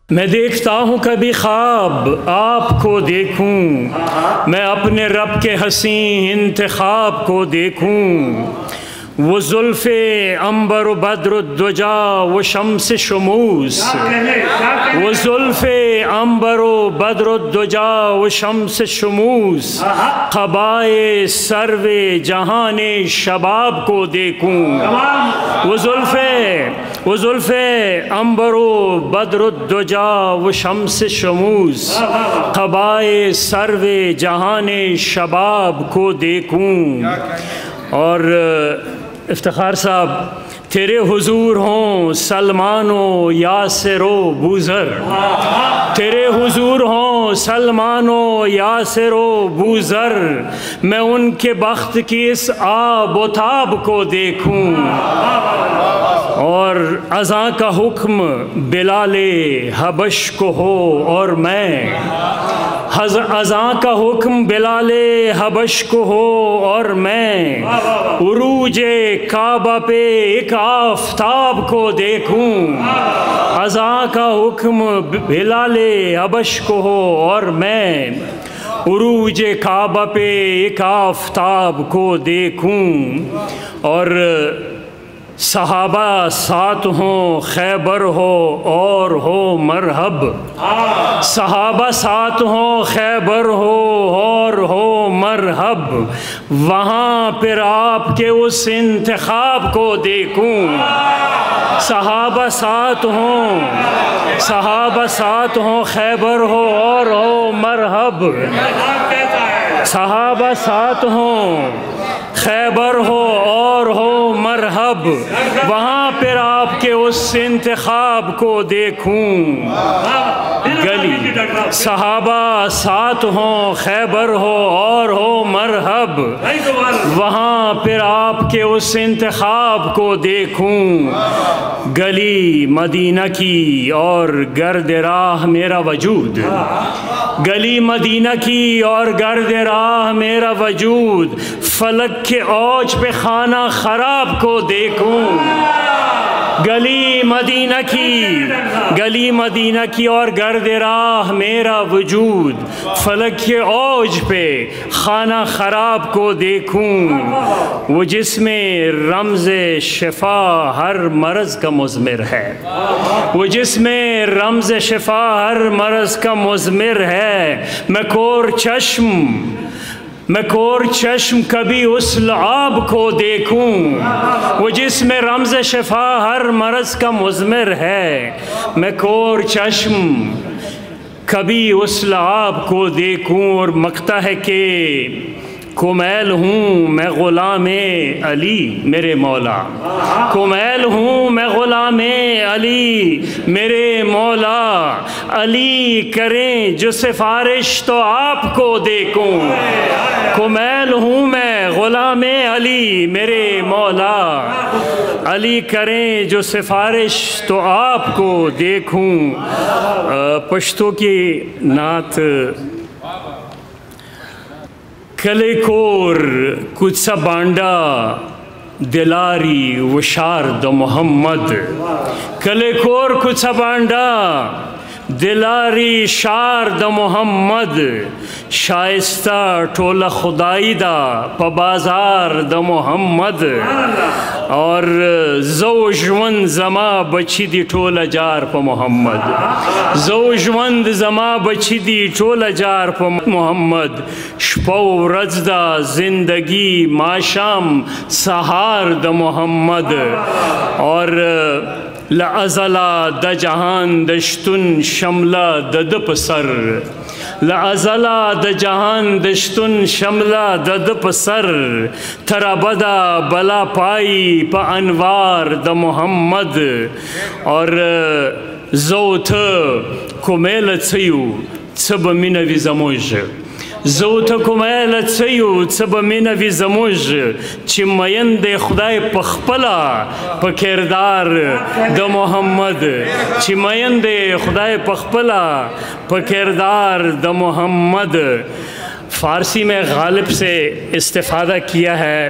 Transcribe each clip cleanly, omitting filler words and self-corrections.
میں دیکھتا ہوں کبھی خواب آپ کو دیکھوں، میں اپنے رب کے حسین انتخاب کو دیکھوں، وہ زلف عنبر و بدر الدجا و شمس شموس، وہ زلف عنبر و بدر الدجا و شمس شموس، قبائے سرو جہان شباب کو دیکھوں، وہ زلف عنبر و بدر الدجا و شمس شموس، قبائے سرو جہان شباب کو دیکھوں۔ اور افتخار صاحب، تیرے حضور ہوں سلمان و یاسر و بوذر، تیرے حضور ہوں سلمان و یاسر و بوذر، میں ان کے بخت کی اس آب و تاب کو دیکھوں، اور اذاں کا حکم بلال حبش کو ہو اور میں، اذاں کا حکم بلال حبش کو ہو اور میں، عروج کعبہ پہ ایک آفتاب کو دیکھوں، اذاں کا حکم بلال حبش کو ہو اور میں، عروج کعبہ پہ ایک آفتاب کو دیکھوں، اور صحابہ ساتھ ہوں خیبر ہو اور ہو مرحب، صحابہ ساتھ ہوں خیبر ہو اور ہو مرحب، وہاں پھر آپ کے اس انتخاب کو دیکھوں، صحابہ ساتھ ہوں خیبر ہو اور ہو مرحب، صحابہ ساتھ ہوں خیبر ہو اور ہو مرحب، وہاں پھر آپ کے اس انتخاب کو دیکھوں، گلی صحابہ ساتھ ہوں خیبر ہو اور ہو مرحب، وہاں پھر آپ کے اس انتخاب کو دیکھوں، گلی مدینہ کی اور گرد راہ میرا وجود، گلی مدینہ کی اور گرد راہ میرا وجود، فلک کے اوج پہ خانہ خراب کو دیکھوں، گلی مدینہ کی اور گرد راہ میرا وجود، فلک کے اوج پہ خانہ خراب کو دیکھوں، وہ جس میں رمز شفا ہر مرض کا مضمر ہے، وہ جس میں رمز شفا ہر مرض کا مضمر ہے، میں کور چشم کبھی اس لعاب کو دیکھوں، وہ جس میں رمز شفا ہر مرض کا مضمر ہے، میں کور چشم کبھی اس لعاب کو دیکھوں، اور مقطع ہے کہ کمیل ہوں میں غلام علی میرے مولا، کمیل ہوں میں غلام علی میرے مولا، علی کریں جو سفارش تو آپ کو دیکھوں، کمیل ہوں میں غلام علی میرے مولا، علی کریں جو سفارش تو آپ کو دیکھوں۔ پشتو کی نعت کلے کور کچھ بانڈا دلاری وشار د محمد، کلے کور کچھ بانڈا دلاری شار د محمد، شائستہ ٹولہ خدائی دا پا بازار د محمد، اور زوجوند زما بچی دی ٹولہ جار پا محمد، زوجوند زما بچی دی ٹولہ جار پا محمد، شپو رزدہ زندگی ماشام سہار د محمد، اور لعزلا د جہان دشتن شملہ د پسر، لعزلا د جہان دشتن شملہ د پسر، ترا بدا بلا پائی پا انوار د محمد، اور زوت کمیل چیو چب منوی زموج، زوت کمیل چیو چب منوی زموج، چی میند خدای پخپلا پا کردار د محمد، چی میند خدای پخپلا پا کردار د محمد۔ فارسی میں غالب سے استفادہ کیا ہے،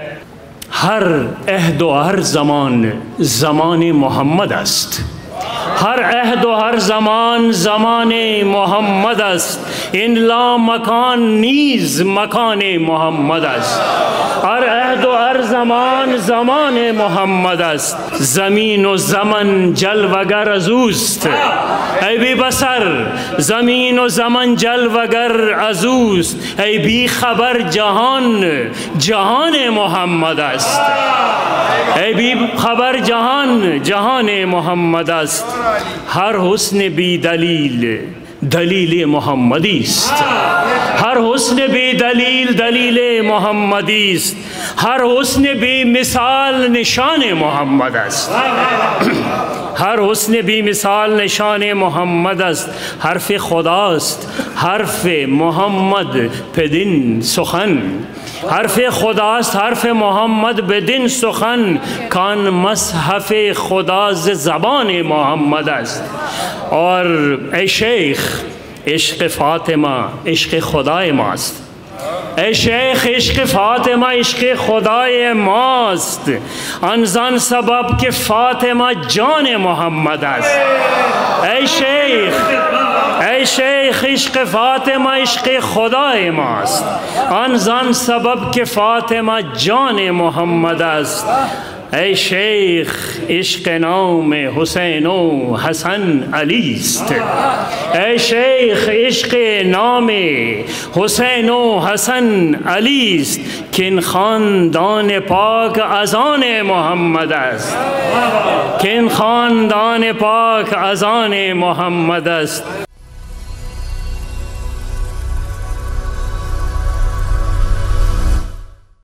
ہر عہد و ہر زمان محمد است، ہر عہد و ہر زمان زمان محمد است، این لا مکان نیز مکان محمد است. ہر عہد و ہر زمان زمان محمد است، زمین و زمن جلوگر از اوست. ای بی بصر زمین و زمن جلوگر از اوست، ای بی خبر جهان جهان محمد است. ای بی خبر جهان جهان محمد است. هر حسن بی دلیل دلیل محمدی است. ہر حسن بی دلیل دلیل محمدی است. ہر حسن بی مثال نشان محمد است. ہر حسن بی مثال نشان محمد است. حرف خداست حرف محمد بدین سخن، حرف خداست حرف محمد بدین سخن، کان مصحف خدا ز زبان محمد است. اور اے شیخ عشق فاطمہ عشق خدای ماست. اے شیخ عشق فاطمہ عشق خدای ماست، آن زان سبب کہ فاطمہ جان محمد است. اے شیخ عشق فاطمہ عشق خدای ماست، آن زان سبب کہ فاطمہ جان محمد است. اے شیخ عشق نام حسین و حسن علی است. اے شیخ عشق نام حسین و حسن علی است، کن خاندان پاک از آن محمد است. کن خاندان پاک از آن محمد است.